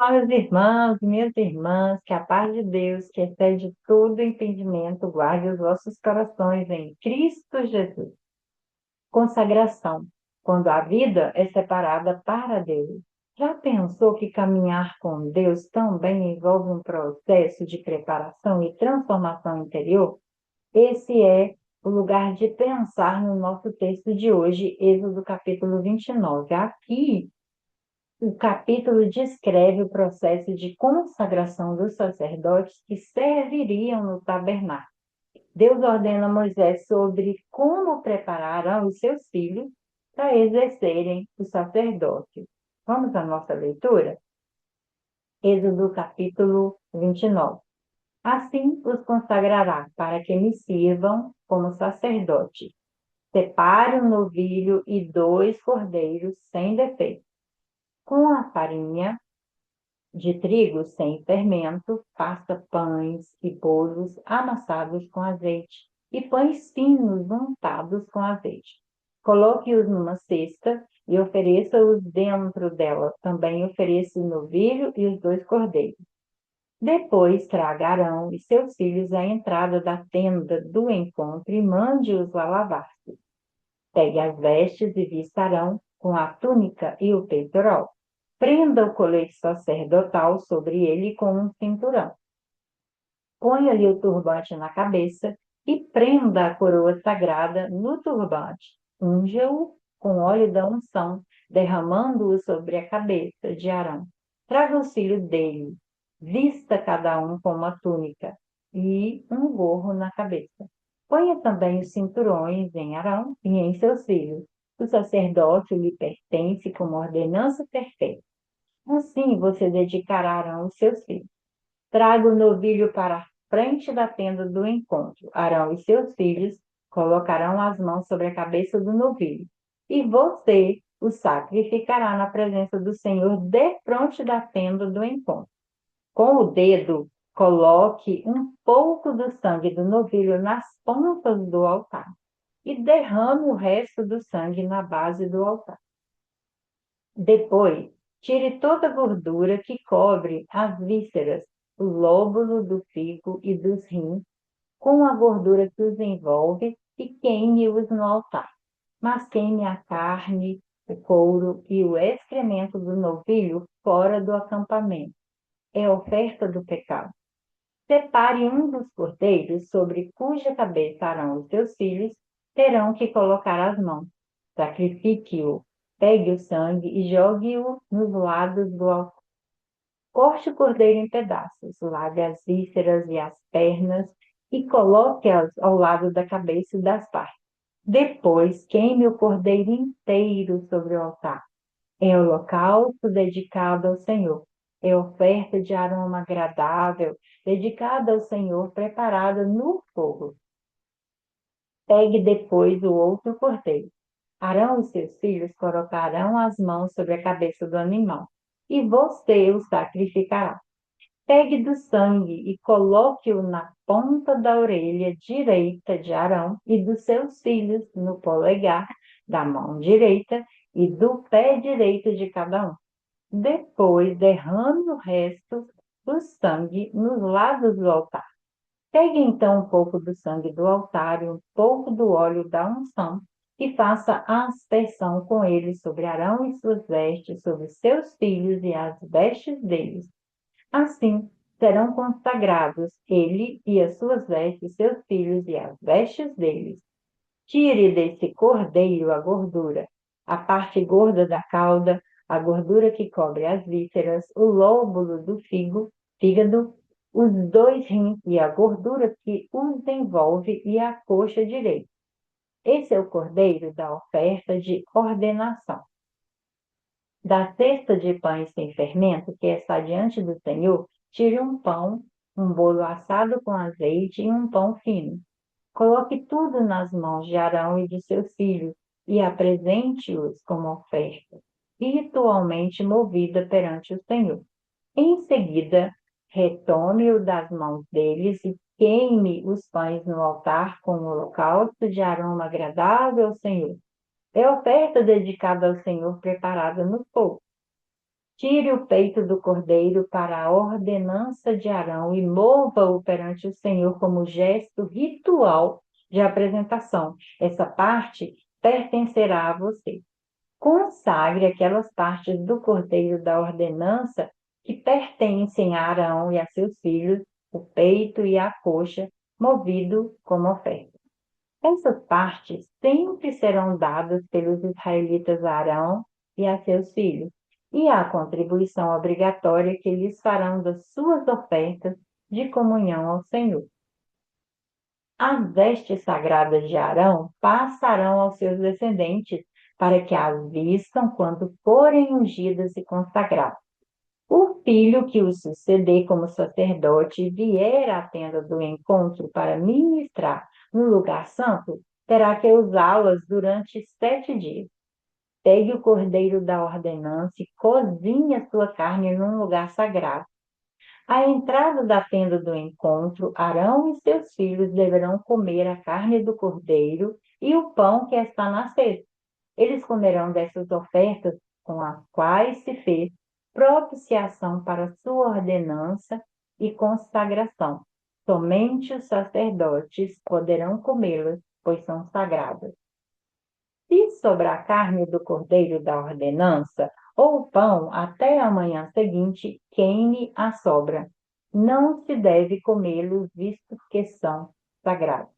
Olá, meus irmãos e minhas irmãs, que a paz de Deus, que excede todo entendimento, guarde os vossos corações em Cristo Jesus. Consagração, quando a vida é separada para Deus. Já pensou que caminhar com Deus também envolve um processo de preparação e transformação interior? Esse é o lugar de pensar no nosso texto de hoje, Êxodo capítulo 29. Aqui o capítulo descreve o processo de consagração dos sacerdotes que serviriam no tabernáculo. Deus ordena a Moisés sobre como preparar os seus filhos para exercerem o sacerdócio. Vamos à nossa leitura? Êxodo capítulo 29. Assim os consagrará para que me sirvam como sacerdote. Separe um novilho e 2 cordeiros sem defeito. Com a farinha de trigo sem fermento, faça pães e bolos amassados com azeite e pães finos untados com azeite. Coloque-os numa cesta e ofereça-os dentro dela. Também ofereça o novilho e os 2 cordeiros. Depois traga Arão e seus filhos à entrada da tenda do encontro e mande-os a lavar-se. Pegue as vestes e vista Arão com a túnica e o peitorol. Prenda o colete sacerdotal sobre ele com um cinturão. Ponha-lhe o turbante na cabeça e prenda a coroa sagrada no turbante. Unja-o com óleo da unção, derramando-o sobre a cabeça de Arão. Traga os filhos dele. Vista cada um com uma túnica e um gorro na cabeça. Ponha também os cinturões em Arão e em seus filhos. O sacerdócio lhe pertence como ordenança perfeita. Assim você dedicará Arão os seus filhos. Traga o novilho para a frente da tenda do encontro. Arão e seus filhos colocarão as mãos sobre a cabeça do novilho. E você o sacrificará na presença do Senhor defronte da tenda do encontro. Com o dedo, coloque um pouco do sangue do novilho nas pontas do altar e derrame o resto do sangue na base do altar. Depois, tire toda a gordura que cobre as vísceras, o lóbulo do figo e dos rins, com a gordura que os envolve e queime-os no altar. Mas queime a carne, o couro e o excremento do novilho fora do acampamento. É oferta do pecado. Separe um dos cordeiros sobre cuja cabeça Arão e seus filhos terão que colocar as mãos. Sacrifique-o, pegue o sangue e jogue-o nos lados do altar. Corte o cordeiro em pedaços, lave as vísceras e as pernas e coloque-as ao lado da cabeça e das partes. Depois, queime o cordeiro inteiro sobre o altar. É holocausto dedicado ao Senhor. É oferta de aroma agradável, dedicada ao Senhor, preparada no fogo. Pegue depois o outro cordeiro. Arão e seus filhos colocarão as mãos sobre a cabeça do animal, e você o sacrificará. Pegue do sangue e coloque-o na ponta da orelha direita de Arão e dos seus filhos, no polegar da mão direita e do pé direito de cada um. Depois, derrame o resto do sangue nos lados do altar. Pegue então um pouco do sangue do altar e um pouco do óleo da unção e faça a aspersão com ele sobre Arão e suas vestes, sobre seus filhos e as vestes deles. Assim serão consagrados ele e as suas vestes, seus filhos e as vestes deles. Tire desse cordeiro a gordura, a parte gorda da cauda, a gordura que cobre as vísceras, o lóbulo do fígado, os 2 rins e a gordura que os envolve e a coxa direita. Esse é o cordeiro da oferta de ordenação. Da cesta de pães sem fermento que está diante do Senhor, tire um pão, um bolo assado com azeite e um pão fino. Coloque tudo nas mãos de Arão e de seus filhos e apresente-os como oferta, ritualmente movida perante o Senhor. Em seguida, retome-o das mãos deles e queime os pães no altar com um holocausto de aroma agradável ao Senhor. É oferta dedicada ao Senhor preparada no fogo. Tire o peito do cordeiro para a ordenança de Arão e mova-o perante o Senhor como gesto ritual de apresentação. Essa parte pertencerá a você. Consagre aquelas partes do cordeiro da ordenança que pertencem a Arão e a seus filhos, o peito e a coxa, movido como oferta. Essas partes sempre serão dadas pelos israelitas a Arão e a seus filhos, e a contribuição obrigatória que eles farão das suas ofertas de comunhão ao Senhor. As vestes sagradas de Arão passarão aos seus descendentes, para que as vistam quando forem ungidas e consagradas. O filho que o suceder como sacerdote e vier à tenda do encontro para ministrar no lugar santo, terá que usá-las durante 7 dias. Pegue o cordeiro da ordenança e cozinhe a sua carne num lugar sagrado. À entrada da tenda do encontro, Arão e seus filhos deverão comer a carne do cordeiro e o pão que está na cesta. Eles comerão dessas ofertas com as quais se fez propiciação para sua ordenança e consagração. Somente os sacerdotes poderão comê-las, pois são sagradas. Se sobrar carne do cordeiro da ordenança ou pão até a manhã seguinte, queime a sobra. Não se deve comê-los, visto que são sagrados.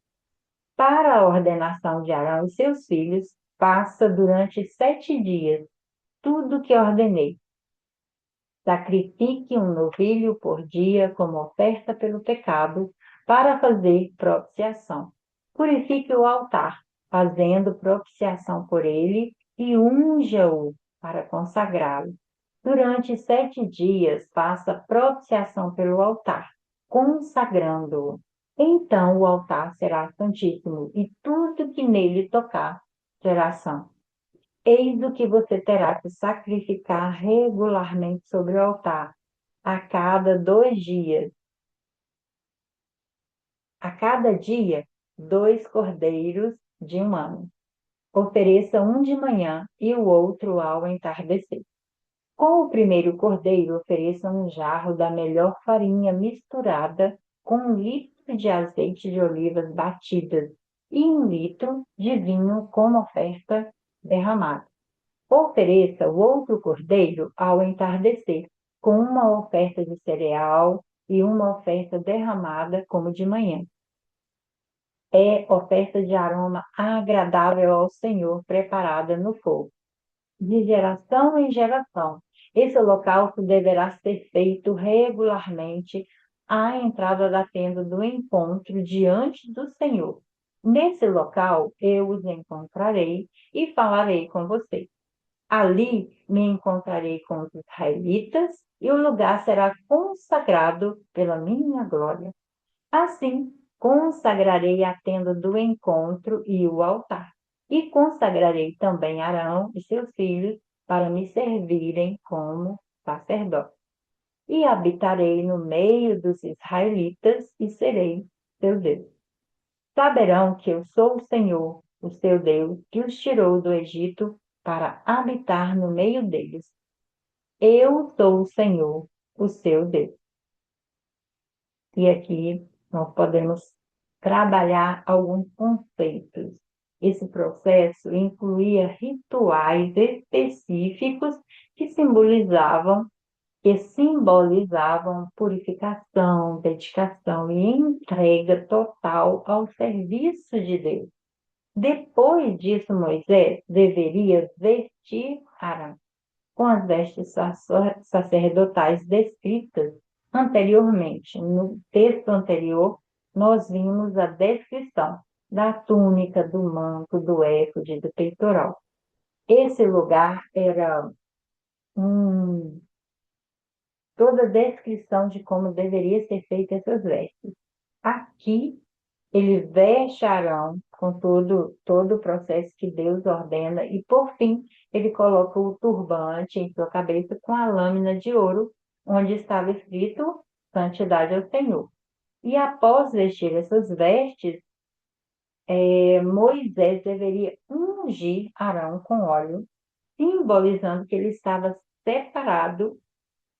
Para a ordenação de Arão e seus filhos, faça durante 7 dias tudo o que ordenei. Sacrifique um novilho por dia como oferta pelo pecado, para fazer propiciação. Purifique o altar, fazendo propiciação por ele, e unja-o para consagrá-lo. Durante 7 dias, faça propiciação pelo altar, consagrando-o. Então o altar será santíssimo, e tudo que nele tocar será santo. Eis o que você terá que sacrificar regularmente sobre o altar, a cada 2 dias. A cada dia, 2 cordeiros de um ano. Ofereça um de manhã e o outro ao entardecer. Com o primeiro cordeiro, ofereça um jarro da melhor farinha misturada com 1 litro de azeite de olivas batidas e 1 litro de vinho como oferta derramada. Ofereça o outro cordeiro ao entardecer, com uma oferta de cereal e uma oferta derramada como de manhã. É oferta de aroma agradável ao Senhor, preparada no fogo. De geração em geração, esse holocausto deverá ser feito regularmente à entrada da tenda do encontro diante do Senhor. Nesse local eu os encontrarei e falarei com vocês. Ali me encontrarei com os israelitas e o lugar será consagrado pela minha glória. Assim, consagrarei a tenda do encontro e o altar. E consagrarei também Arão e seus filhos para me servirem como sacerdotes. E habitarei no meio dos israelitas e serei seu Deus. Saberão que eu sou o Senhor, o seu Deus, que os tirou do Egito para habitar no meio deles. Eu sou o Senhor, o seu Deus. E aqui nós podemos trabalhar alguns conceitos. Esse processo incluía rituais específicos que simbolizavam purificação, dedicação e entrega total ao serviço de Deus. Depois disso, Moisés deveria vestir Arão com as vestes sacerdotais descritas anteriormente. No texto anterior, nós vimos a descrição da túnica, do manto, do éfode, do peitoral. Esse lugar era toda a descrição de como deveria ser feita essas vestes. Aqui, ele veste Arão com todo o processo que Deus ordena e, por fim, ele coloca o turbante em sua cabeça com a lâmina de ouro, onde estava escrito Santidade ao Senhor. E após vestir essas vestes, Moisés deveria ungir Arão com óleo, simbolizando que ele estava separado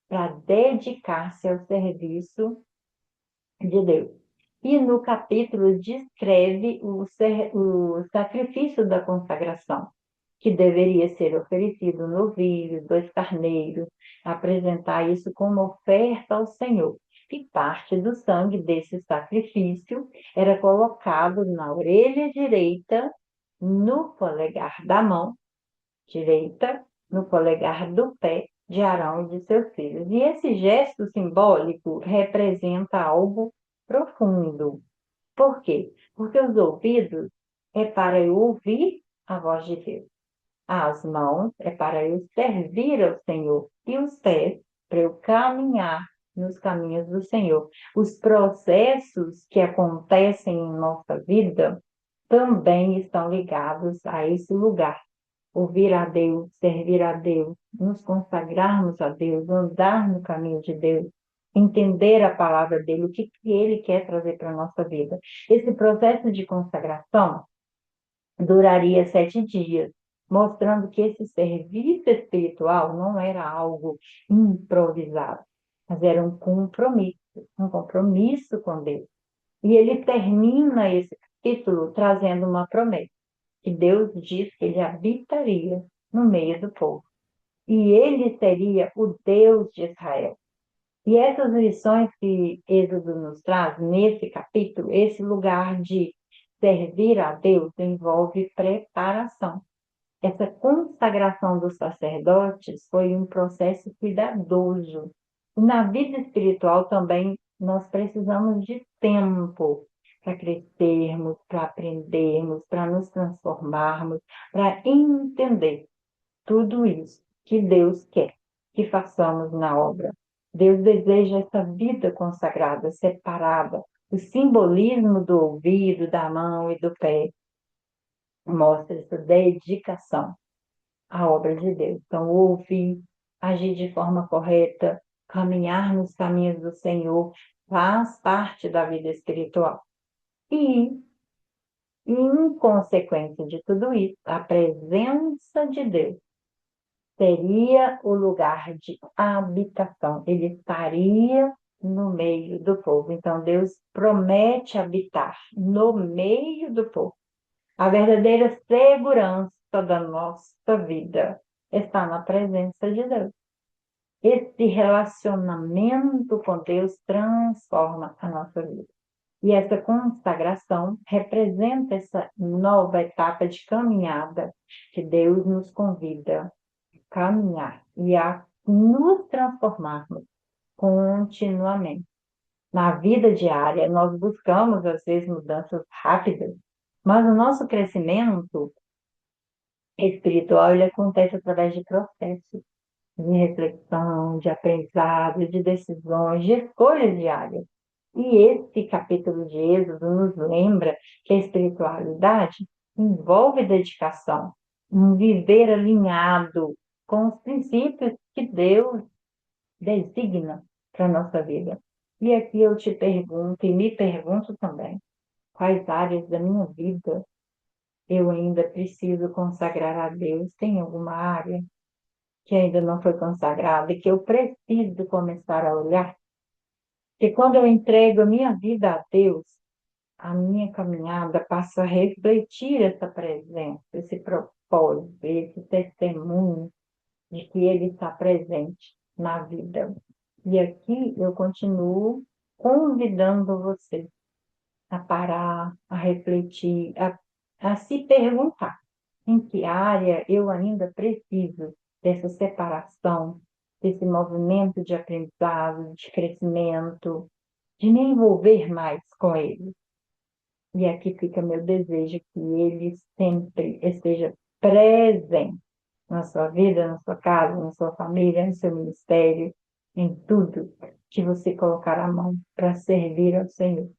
para dedicar-se ao serviço de Deus. E no capítulo descreve o sacrifício da consagração, que deveria ser oferecido um novilho, 2 carneiros, apresentar isso como oferta ao Senhor. E parte do sangue desse sacrifício era colocado na orelha direita, no polegar da mão direita, no polegar do pé de Arão e de seus filhos. E esse gesto simbólico representa algo profundo. Por quê? Porque os ouvidos é para eu ouvir a voz de Deus. As mãos é para eu servir ao Senhor. E os pés para eu caminhar nos caminhos do Senhor. Os processos que acontecem em nossa vida também estão ligados a esse lugar. Ouvir a Deus, servir a Deus, nos consagrarmos a Deus, andar no caminho de Deus, entender a palavra dele, o que ele quer trazer para a nossa vida. Esse processo de consagração duraria 7 dias, mostrando que esse serviço espiritual não era algo improvisado, mas era um compromisso com Deus. E ele termina esse capítulo trazendo uma promessa, que Deus diz que ele habitaria no meio do povo. E ele seria o Deus de Israel. E essas lições que Êxodo nos traz nesse capítulo, esse lugar de servir a Deus envolve preparação. Essa consagração dos sacerdotes foi um processo cuidadoso. Na vida espiritual também nós precisamos de tempo para crescermos, para aprendermos, para nos transformarmos, para entender tudo isso que Deus quer que façamos na obra. Deus deseja essa vida consagrada, separada. O simbolismo do ouvido, da mão e do pé mostra essa dedicação à obra de Deus. Então, ouvir, agir de forma correta, caminhar nos caminhos do Senhor, faz parte da vida espiritual. E, em consequência de tudo isso, a presença de Deus seria o lugar de habitação. Ele estaria no meio do povo. Então, Deus promete habitar no meio do povo. A verdadeira segurança da nossa vida está na presença de Deus. Esse relacionamento com Deus transforma a nossa vida. E essa consagração representa essa nova etapa de caminhada que Deus nos convida a caminhar e a nos transformarmos continuamente. Na vida diária, nós buscamos, às vezes, mudanças rápidas, mas o nosso crescimento espiritual ele acontece através de processos de reflexão, de aprendizado, de decisões, de escolhas diárias. E esse capítulo de Êxodo nos lembra que a espiritualidade envolve dedicação, um viver alinhado com os princípios que Deus designa para a nossa vida. E aqui eu te pergunto, e me pergunto também, quais áreas da minha vida eu ainda preciso consagrar a Deus? Tem alguma área que ainda não foi consagrada e que eu preciso começar a olhar? Porque quando eu entrego a minha vida a Deus, a minha caminhada passa a refletir essa presença, esse propósito, esse testemunho de que Ele está presente na vida. E aqui eu continuo convidando você a parar, a refletir, a se perguntar em que área eu ainda preciso dessa separação, desse movimento de aprendizado, de crescimento, de me envolver mais com ele. E aqui fica meu desejo que ele sempre esteja presente na sua vida, na sua casa, na sua família, no seu ministério, em tudo que você colocar a mão para servir ao Senhor.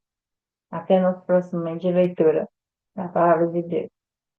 Até nosso próximo momento de leitura da Palavra de Deus.